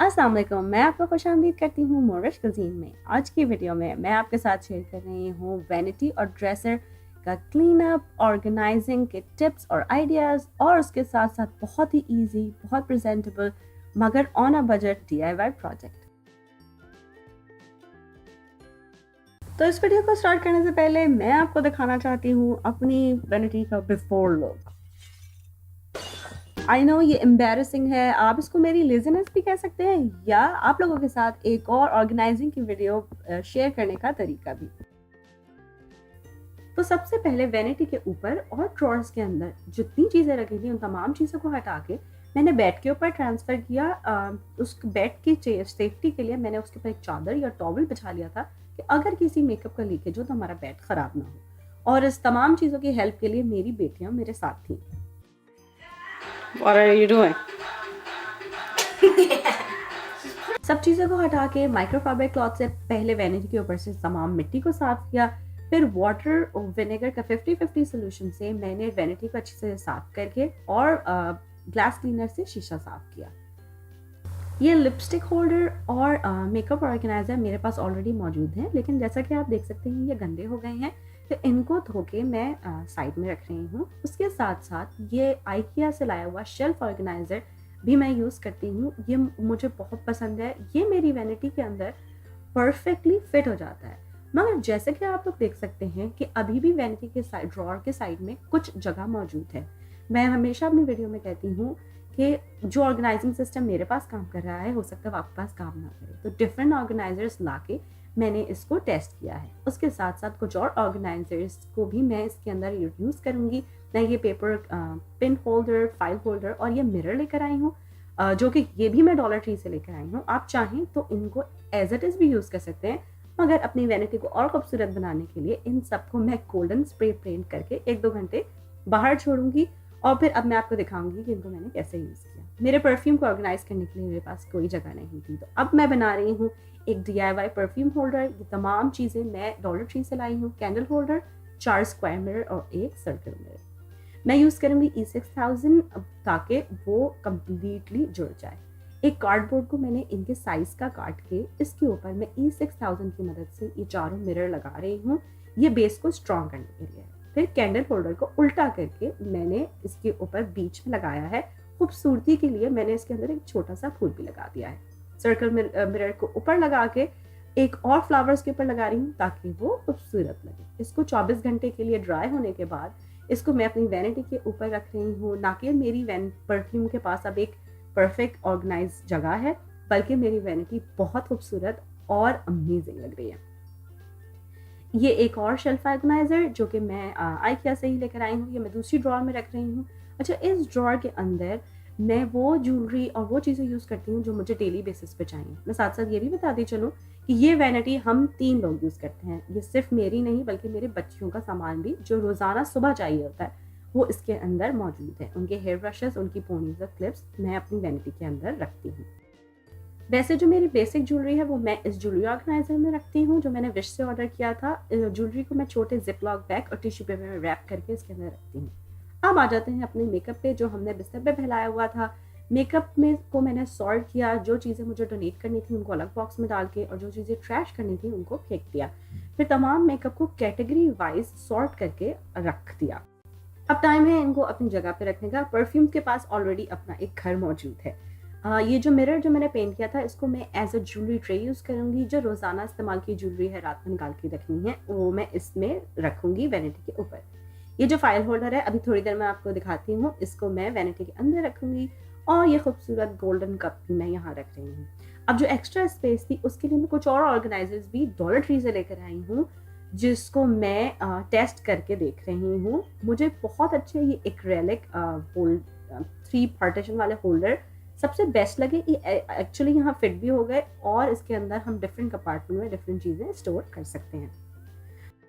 अस्सलाम वालेकुम, मैं आपको खुशामदीद करती हूँ मोरिश कुज़ीन में। आज की वीडियो में मैं आपके साथ शेयर कर रही हूँ वैनिटी और ड्रेसर का क्लीन अप, ऑर्गेनाइजिंग के टिप्स और आइडियाज़, और उसके साथ साथ बहुत ही ईजी, बहुत प्रेजेंटेबल मगर on a budget DIY project. तो इस वीडियो को स्टार्ट करने से पहले मैं आपको दिखाना चाहती हूँ अपनी वैनिटी का बिफोर लुक। आई नो ये एम्बैरसिंग है, आप इसको मेरी लेजीनेस भी कह सकते हैं, या आप लोगों के साथ एक और ऑर्गेनाइजिंग की वीडियो शेयर करने का तरीका भी। तो सबसे पहले वैनिटी के ऊपर और ड्रॉर्स के अंदर जितनी चीज़ें रखी थी उन तमाम चीज़ों को हटा के मैंने बेड के ऊपर ट्रांसफ़र किया। उस बेड की सेफ्टी के लिए मैंने उसके ऊपर एक चादर या टॉवल बिछा लिया था कि अगर किसी मेकअप का लीकेज हो तो हमारा बेड ख़राब ना हो। और इस तमाम चीज़ों की हेल्प के लिए मेरी बेटियाँ मेरे साथ थी। What are you doing? सब चीज़ों को हटा के माइक्रोफाइबर क्लॉथ से पहले वैनिटी के ऊपर से तमाम मिट्टी को साफ किया। फिर वाटर और विनेगर का 50-50 सोल्यूशन से मैंने वैनिटी को अच्छे से साफ करके और ग्लास क्लीनर से शीशा साफ किया। ये लिपस्टिक होल्डर और मेकअप ऑर्गेनाइजर मेरे पास ऑलरेडी मौजूद हैं, लेकिन जैसा कि आप देख सकते हैं ये गंदे हो गए हैं, तो इनको धो के मैं साइड में रख रही हूँ। उसके साथ साथ ये आइकिया से लाया हुआ शेल्फ ऑर्गेनाइजर भी मैं यूज़ करती हूँ। ये मुझे बहुत पसंद है, ये मेरी वैनिटी के अंदर परफेक्टली फिट हो जाता है। मगर जैसे कि आप लोग देख सकते हैं कि अभी भी वैनिटी के साइड, ड्रॉअर के साइड में कुछ जगह मौजूद है। मैं हमेशा अपनी वीडियो में कहती हूँ कि जो ऑर्गेनाइजिंग सिस्टम मेरे पास काम कर रहा है हो सकता है आपके पास काम ना करे, तो डिफरेंट ऑर्गेनाइजर्स लाके मैंने इसको टेस्ट किया है। उसके साथ साथ कुछ और ऑर्गेनाइजर्स को भी मैं इसके अंदर यूज़ करूँगी। मैं ये paper pin holder, file holder और ये मिरर लेकर आई हूँ, जो कि ये भी मैं डॉलर ट्री से लेकर आई हूँ। आप चाहें तो इनको एज इट इज़ भी यूज़ कर सकते हैं, मगर अपनी वैनिटी को और खूबसूरत बनाने के लिए इन सबको मैं गोल्डन स्प्रे पेंट करके 1-2 घंटे बाहर छोड़ूंगी और फिर अब मैं आपको दिखाऊंगी कि इनको मैंने कैसे यूज़ किया। मेरे परफ्यूम को ऑर्गेनाइज करने के लिए मेरे पास कोई जगह नहीं थी, तो अब मैं बना रही हूँ एक DIY परफ्यूम होल्डर। ये तमाम चीज़ें मैं डॉलर ट्री से लाई हूँ। कैंडल होल्डर, 4 स्क्वायर मिरर और 1 सर्कल मिरर। मैं यूज़ करूँगी E6000 ताकि वो कम्प्लीटली जुड़ जाए। एक कार्डबोर्ड को मैंने इनके साइज़ का काट के इसके ऊपर मैं E6000 की मदद से ये चारों मिरर लगा रही हूँ, ये बेस को स्ट्रॉन्ग करने के लिए। फिर कैंडल होल्डर को उल्टा करके मैंने इसके ऊपर बीच में लगाया है। खूबसूरती के लिए मैंने इसके अंदर एक छोटा सा फूल भी लगा दिया है। सर्कल मिरर को ऊपर लगा के एक और फ्लावर्स के ऊपर लगा रही हूँ ताकि वो खूबसूरत लगे। इसको 24 घंटे के लिए ड्राई होने के बाद इसको मैं अपनी वैनिटी के ऊपर रख रही हूँ। ना कि मेरी परफ्यूम के पास अब एक परफेक्ट ऑर्गेनाइज जगह है, बल्कि मेरी वैनिटी बहुत खूबसूरत और अमेजिंग लग रही है। ये एक और शेल्फ ऑर्गेनाइजर जो कि मैं आइकिया से ही लेकर आई हूँ, ये मैं दूसरी ड्रॉअर में रख रही हूँ। अच्छा, इस ड्रॉअर के अंदर मैं वो ज्वेलरी और वो चीज़ें यूज़ करती हूँ जो मुझे डेली बेसिस पे चाहिए। मैं साथ साथ ये भी बताती चलूँ कि ये वैनिटी हम 3 लोग यूज़ करते हैं। ये सिर्फ मेरी नहीं बल्कि मेरे बच्चियों का सामान भी जो रोज़ाना सुबह चाहिए होता है वो इसके अंदर मौजूद है। उनके हेयर ब्रशेस, उनकी पोनीज और क्लिप्स मैं अपनी वैनिटी के अंदर रखती हूँ। वैसे जो मेरी बेसिक ज्वेलरी है वो मैं इस ज्वेलरी ऑर्गेनाइजर में रखती हूँ, जो मैंने विश से ऑर्डर किया था। ज्वेलरी को मैं छोटे जिपलॉक बैग और टिश्यू पेपर में रैप करके इसके अंदर रखती हूँ। अब आ जाते हैं अपने मेकअप पे, जो हमने बिस्तर पे फैलाया हुआ था। मेकअप में को मैंने सॉर्ट किया, जो चीज़ें मुझे डोनेट करनी थी उनको अलग बॉक्स में डाल के, और जो चीज़ें ट्रैश करनी थी उनको फेंक दिया। फिर तमाम मेकअप को कैटेगरी वाइज सॉर्ट करके रख दिया। अब टाइम है इनको अपनी जगह पे रखने का। परफ्यूम के पास ऑलरेडी अपना एक घर मौजूद है। ये जो मिरर जो मैंने पेंट किया था इसको मैं as a jewellery tray use करूँगी। जो रोज़ाना इस्तेमाल की ज्वेलरी है, रात में निकाल के रखनी है, वो मैं इसमें रखूँगी वैनिटी के ऊपर। ये जो फाइल होल्डर है अभी थोड़ी देर में आपको दिखाती हूँ, इसको मैं वैनिटी के अंदर रखूँगी। और ये खूबसूरत गोल्डन कप भी मैं यहाँ रख रही हूँ। अब जो एक्स्ट्रा स्पेस थी उसके लिए मैं कुछ और ऑर्गेनाइजर्स भी डॉलर ट्री से लेकर आई हूँ, जिसको मैं टेस्ट करके देख रही हूँ। मुझे बहुत अच्छे ये एक्रेलिक होल्ड 3 पार्टीशन वाले होल्डर सबसे बेस्ट लगे। ये एक्चुअली यहाँ फिट भी हो गए और इसके अंदर हम डिफरेंट कंपार्टमेंट में डिफरेंट चीज़ें स्टोर कर सकते हैं।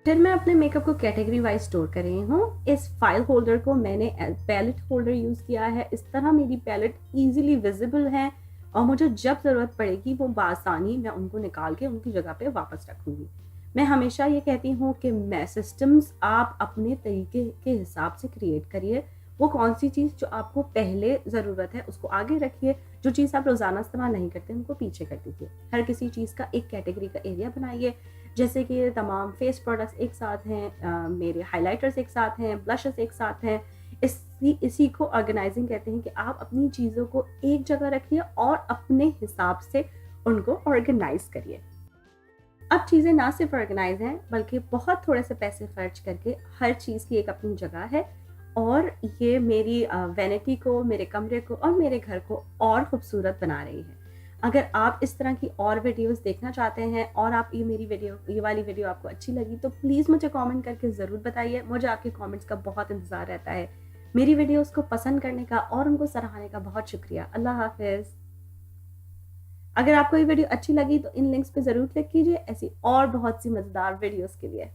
फिर मैं अपने मेकअप को कैटेगरी वाइज स्टोर कर रही हूँ। इस फाइल होल्डर को मैंने पैलेट होल्डर यूज़ किया है। इस तरह मेरी पैलेट ईजिली विजिबल है और मुझे जब ज़रूरत पड़ेगी वो बासानी मैं उनको निकाल के उनकी जगह पे वापस रखूँगी। मैं हमेशा ये कहती हूँ कि मैं सिस्टम्स आप अपने तरीके के हिसाब से क्रिएट करिए। वो कौन सी चीज़ जो आपको पहले ज़रूरत है उसको आगे रखिए, जो चीज़ आप रोज़ाना इस्तेमाल नहीं करते उनको पीछे कर दीजिए। हर किसी चीज़ का एक कैटेगरी का एरिया बनाइए, जैसे कि तमाम फेस प्रोडक्ट्स एक साथ हैं, मेरे हाइलाइटर्स एक साथ हैं, ब्लशेस एक साथ हैं। इसी को ऑर्गेनाइजिंग कहते हैं कि आप अपनी चीज़ों को एक जगह रखिए और अपने हिसाब से उनको ऑर्गेनाइज करिए। अब चीज़ें ना सिर्फ ऑर्गेनाइज हैं बल्कि बहुत थोड़े से पैसे खर्च करके हर चीज़ की एक अपनी जगह है, और ये मेरी वैनिटी को, मेरे कमरे को और मेरे घर को और खूबसूरत बना रही है। अगर आप इस तरह की और वीडियोस देखना चाहते हैं और आप ये वाली वीडियो आपको अच्छी लगी तो प्लीज़ मुझे कमेंट करके ज़रूर बताइए। मुझे आपके कमेंट्स का बहुत इंतज़ार रहता है। मेरी वीडियोस को पसंद करने का और उनको सराहने का बहुत शुक्रिया। अल्लाह हाफ़िज़। अगर आपको ये वीडियो अच्छी लगी तो इन लिंक्स पे ज़रूर क्लिक कीजिए ऐसी और बहुत सी मज़ेदार वीडियोस के लिए।